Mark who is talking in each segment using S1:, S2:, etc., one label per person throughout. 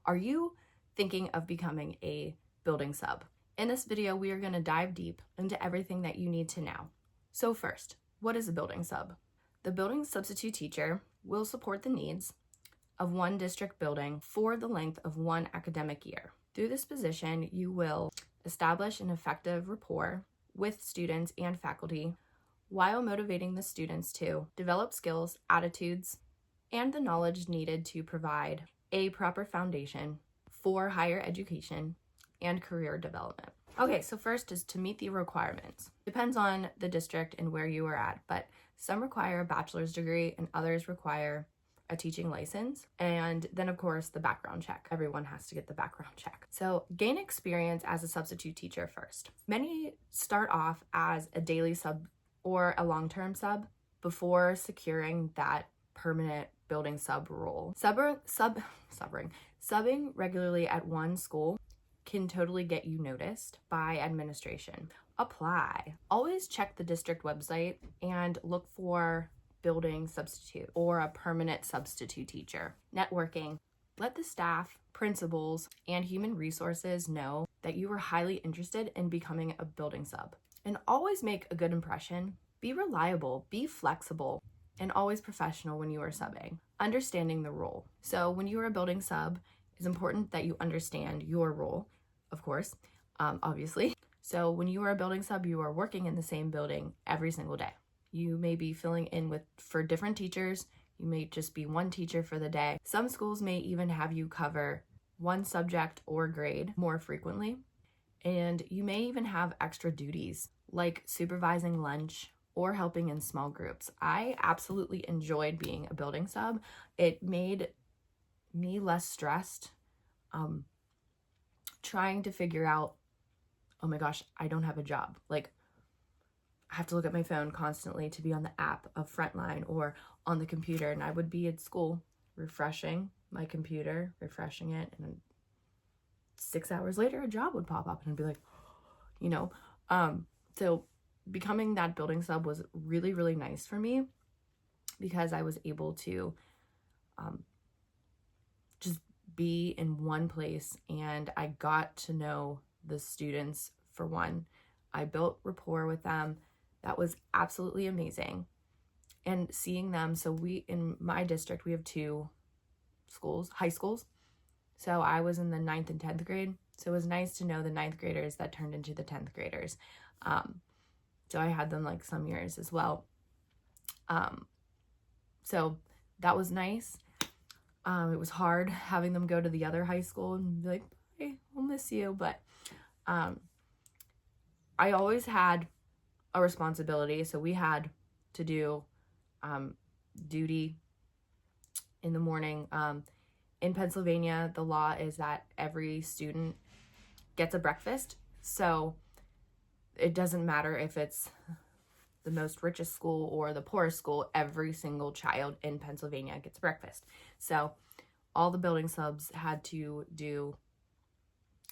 S1: Are you thinking of becoming a building sub? In this video, we are going to dive deep into everything that you need to know. So first, what is a building sub? The building substitute teacher will support the needs of one district building for the length of one academic year. Through this position, you will establish an effective rapport with students and faculty while motivating the students to develop skills, attitudes, and the knowledge needed to provide a proper foundation for higher education and career development. Okay, so first is to meet the requirements. Depends on the district and where you are at, but some require a bachelor's degree and others require a teaching license. And then of course the background check. Everyone has to get the background check. So gain experience as a substitute teacher first. Many start off as a daily sub or a long-term sub before securing that permanent building sub role. Subbing regularly at one school can totally get you noticed by administration. Apply. Always check the district website and look for building substitute or a permanent substitute teacher. Networking. Let the staff, principals, and human resources know that you are highly interested in becoming a building sub. And always make a good impression. Be reliable, be flexible, and always professional when you are subbing. Understanding the role. So when you are a building sub, it's important that you understand your role, of course, obviously. So when you are a building sub, you are working in the same building every single day. You may be filling in for different teachers. You may just be one teacher for the day. Some schools may even have you cover one subject or grade more frequently. And you may even have extra duties like supervising lunch or helping in small groups. I absolutely enjoyed being a building sub. It made me less stressed, trying to figure out, oh my gosh, I don't have a job. Like, I have to look at my phone constantly to be on the app of Frontline or on the computer. And I would be at school refreshing my computer, refreshing it. And then 6 hours later, a job would pop up and I'd be like, you know, so becoming that building sub was really, really nice for me because I was able to just be in one place and I got to know the students for one. I built rapport with them. That was absolutely amazing. And seeing them, so in my district, we have two schools, high schools. So I was in the 9th and 10th grade. So it was nice to know the 9th graders that turned into the 10th graders. So I had them like some years as well. So that was nice. It was hard having them go to the other high school and be like, hey, we'll miss you. But I always had a responsibility. So we had to do duty in the morning. In Pennsylvania, the law is that every student gets a breakfast. So it doesn't matter if it's the most richest school or the poorest school, every single child in Pennsylvania gets breakfast. So all the building subs had to do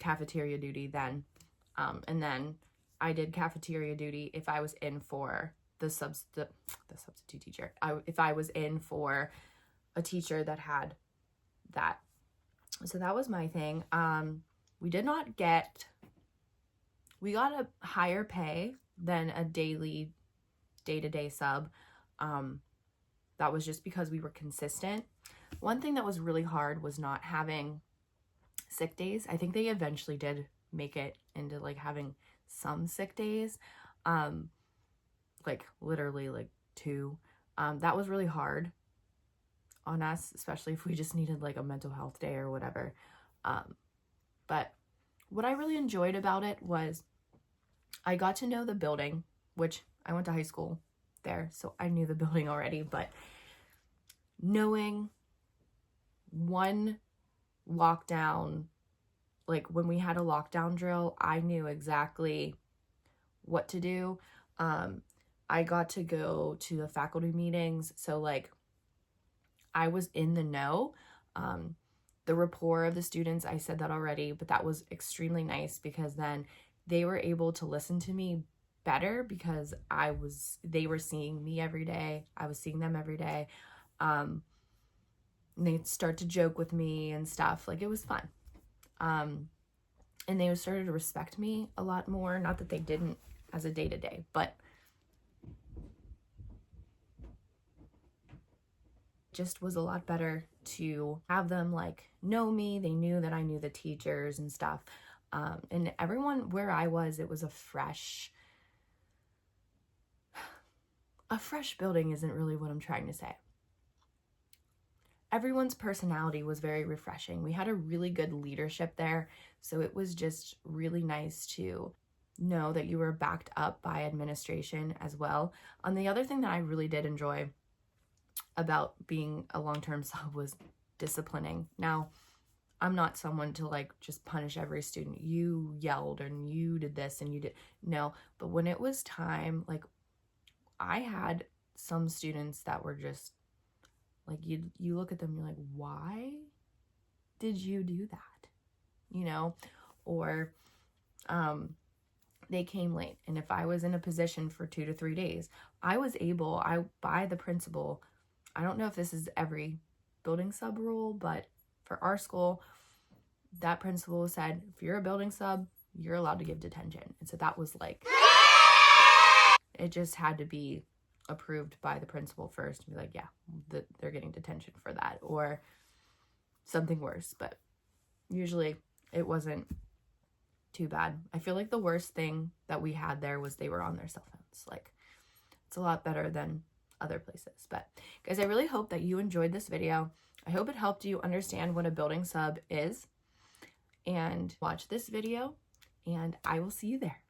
S1: cafeteria duty then. And then I did cafeteria duty if I was in for the substitute teacher. If I was in for a teacher that had that. So that was my thing. We got a higher pay than a day-to-day sub. That was just because we were consistent. One thing that was really hard was not having sick days. I think they eventually did make it into like having some sick days, like literally like 2. That was really hard on us, especially if we just needed like a mental health day or whatever. But what I really enjoyed about it was I got to know the building, which I went to high school there, so I knew the building already, but knowing one lockdown, like when we had a lockdown drill, I knew exactly what to do. I got to go to the faculty meetings, so like I was in the know. The rapport of the students, I said that already, but that was extremely nice because then they were able to listen to me better because they were seeing me every day. I was seeing them every day. And they'd start to joke with me and stuff. Like, it was fun. And they started to respect me a lot more. Not that they didn't as a day-to-day, but just was a lot better to have them like know me. They knew that I knew the teachers and stuff. And everyone where I was, it was a fresh building isn't really what I'm trying to say. Everyone's personality was very refreshing. We had a really good leadership there. So it was just really nice to know that you were backed up by administration as well. And the other thing that I really did enjoy about being a long-term sub was disciplining. Now, I'm not someone to like just punish every student. You yelled and you did this and you did. No, but when it was time, like I had some students that were just like, you look at them, you're like, why did you do that? You know, or they came late. And if I was in a position for 2 to 3 days, I was able, by the principal, I don't know if this is every building sub rule, but for our school, that principal said, if you're a building sub, you're allowed to give detention. And so that was like, it just had to be approved by the principal first and be like, yeah, they're getting detention for that, or something worse. But usually it wasn't too bad. I feel like the worst thing that we had there was they were on their cell phones. Like, it's a lot better than other places. But guys, I really hope that you enjoyed this video. I hope it helped you understand what a building sub is, and watch this video, and I will see you there.